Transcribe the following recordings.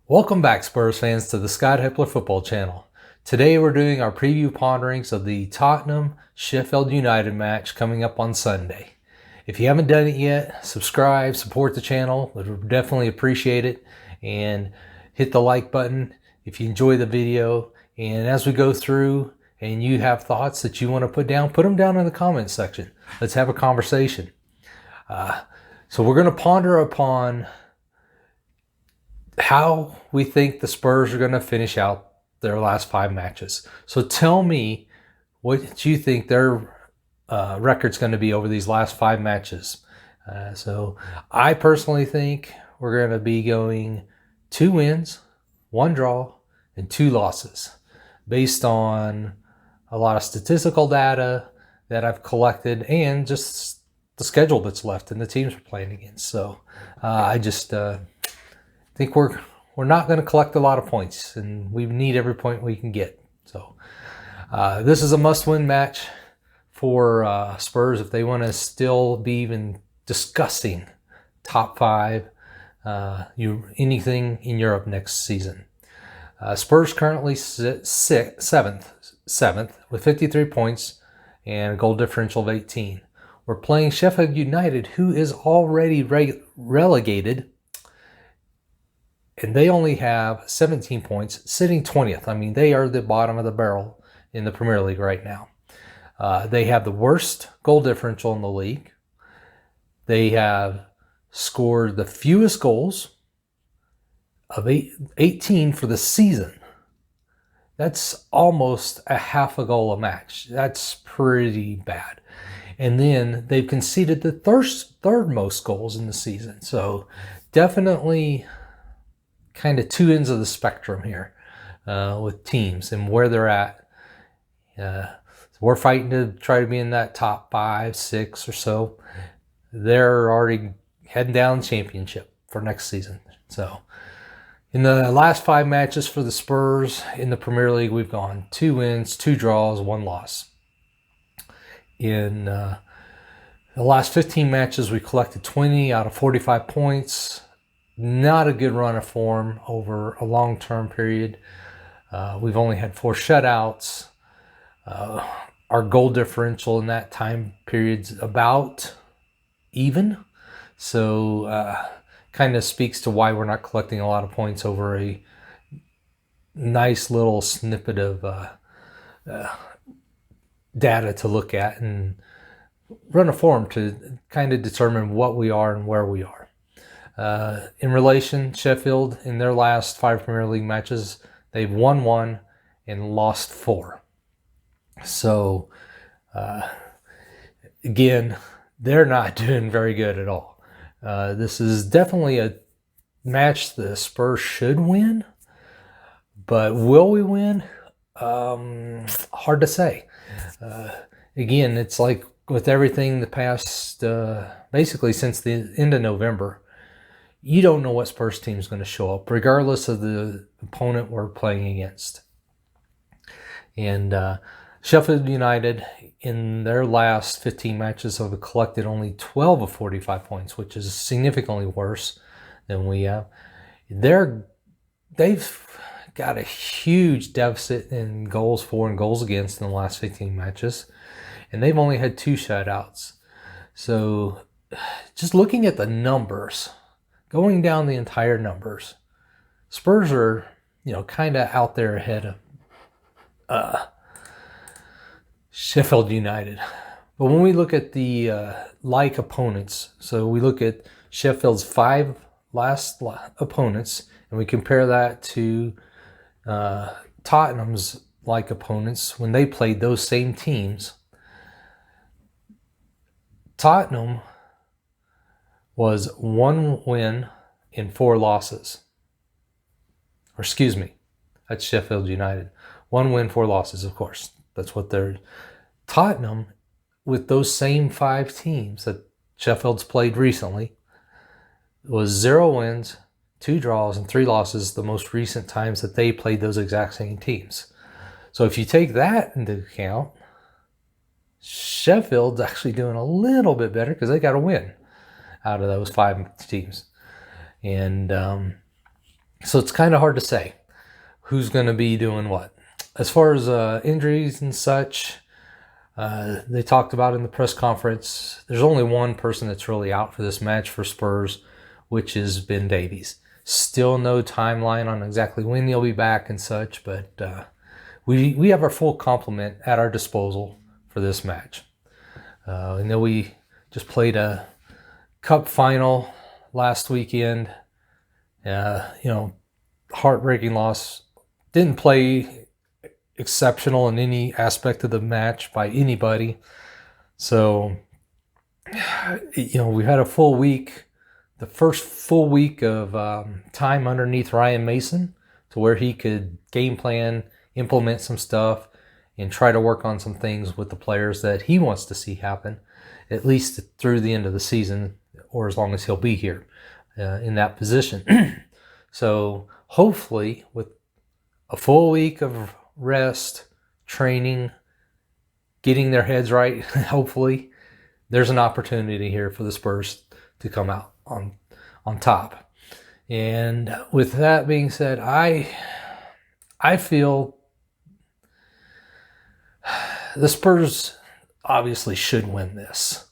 Welcome back, Spurs fans, to the Hepler football channel. Today we're doing our preview ponderings of the Tottenham Sheffield United match coming up on Sunday. If you haven't done it yet, subscribe, support the channel. We would definitely appreciate it. And hit the like button if you enjoy the video. And as we go through and you have thoughts that you want to put them down in the comments section. Let's have a conversation. So we're going to ponder upon how we think the Spurs are going to finish out their last 5 matches. So tell me what you think their record's going to be over these last 5 matches. So I personally think we're going to be going 2 wins, 1 draw, and 2 losses based on a lot of statistical data that I've collected and just the schedule that's left and the teams we're playing against. So I just think we're not going to collect a lot of points, and we need every point we can get. So this is a must-win match for Spurs if they want to still be even discussing top 5 anything in Europe next season. Spurs currently sit seventh with 53 points and a goal differential of 18. We're playing Sheffield United, who is already relegated, and they only have 17 points, sitting 20th. I mean, they are the bottom of the barrel in the Premier League right now. They have the worst goal differential in the league. They have scored the fewest goals of 18 for the season. That's almost a half a goal a match. That's pretty bad. And then they've conceded the third most goals in the season. So definitely kind of 2 ends of the spectrum here with teams and where they're at. So we're fighting to try to be in that top 5, 6 or so. They're already heading down the championship for next season. So in the last 5 matches for the Spurs in the Premier League, we've gone 2 wins, 2 draws, 1 loss. In the last 15 matches, we collected 20 out of 45 points. Not a good run of form over a long-term period. We've only had 4 shutouts. Our goal differential in that time period's about even. So kind of speaks to why we're not collecting a lot of points over a nice little snippet of data to look at and run a form to kind of determine what we are and where we are. In relation, Sheffield, in their last 5 Premier League matches, they've won 1 and lost 4. So, again, they're not doing very good at all. This is definitely a match the Spurs should win, but will we win? Hard to say. Again, it's like with everything the past, basically since the end of November, you don't know what Spurs team is going to show up, regardless of the opponent we're playing against. And Sheffield United, in their last 15 matches, have collected only 12 of 45 points, which is significantly worse than we have. They've got a huge deficit in goals for and goals against in the last 15 matches, and they've only had 2 shutouts. So just looking at the numbers, going down the entire numbers, Spurs are, kind of out there ahead of Sheffield United. But when we look at the like opponents, so we look at Sheffield's 5 last opponents, and we compare that to Tottenham's like opponents when they played those same teams. Tottenham was 1 win and 4 losses. Or excuse me, that's Sheffield United. 1 win, 4 losses, of course. That's what they're... Tottenham, with those same 5 teams that Sheffield's played recently, was 0 wins, 2 draws, and 3 losses the most recent times that they played those exact same teams. So if you take that into account, Sheffield's actually doing a little bit better because they got a win out of those 5 teams. And So it's kind of hard to say who's going to be doing what. As far as injuries and such, they talked about in the press conference, there's only one person that's really out for this match for Spurs, which is Ben Davies. Still no timeline on exactly when he'll be back and such, but we have our full complement at our disposal for this match. I know we just played a cup final last weekend. Heartbreaking loss. Didn't play exceptional in any aspect of the match by anybody. So, we had a full week, the first full week of time underneath Ryan Mason to where he could game plan, implement some stuff, and try to work on some things with the players that he wants to see happen, at least through the end of the season, or as long as he'll be here in that position. So hopefully with a full week of rest, training, getting their heads right, hopefully there's an opportunity here for the Spurs to come out on top. And with that being said, I feel the Spurs obviously should win this.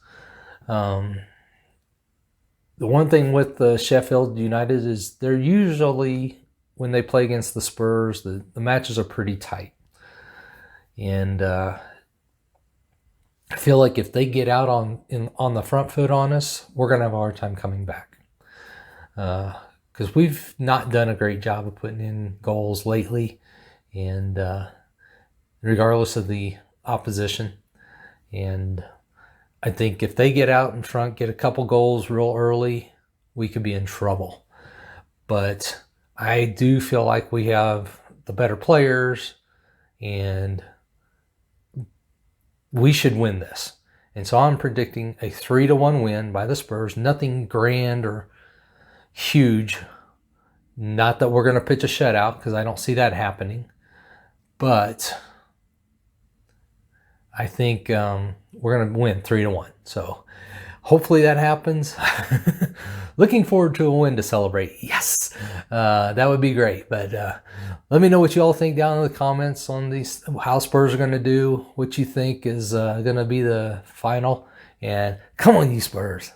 The one thing with the Sheffield United is they're usually, when they play against the Spurs, the matches are pretty tight. And I feel like if they get out on the front foot on us, we're going to have a hard time coming back. Because we've not done a great job of putting in goals lately, and regardless of the opposition. And I think if they get out in front, get a couple goals real early, we could be in trouble. But I do feel like we have the better players, and we should win this. And so I'm predicting a 3-1 win by the Spurs. Nothing grand or huge. Not that we're going to pitch a shutout, because I don't see that happening. But I think we're going to win 3-1. So hopefully that happens. Looking forward to a win to celebrate. Yes, that would be great. But let me know what you all think down in the comments on these, how Spurs are going to do, what you think is going to be the final. And come on, you Spurs.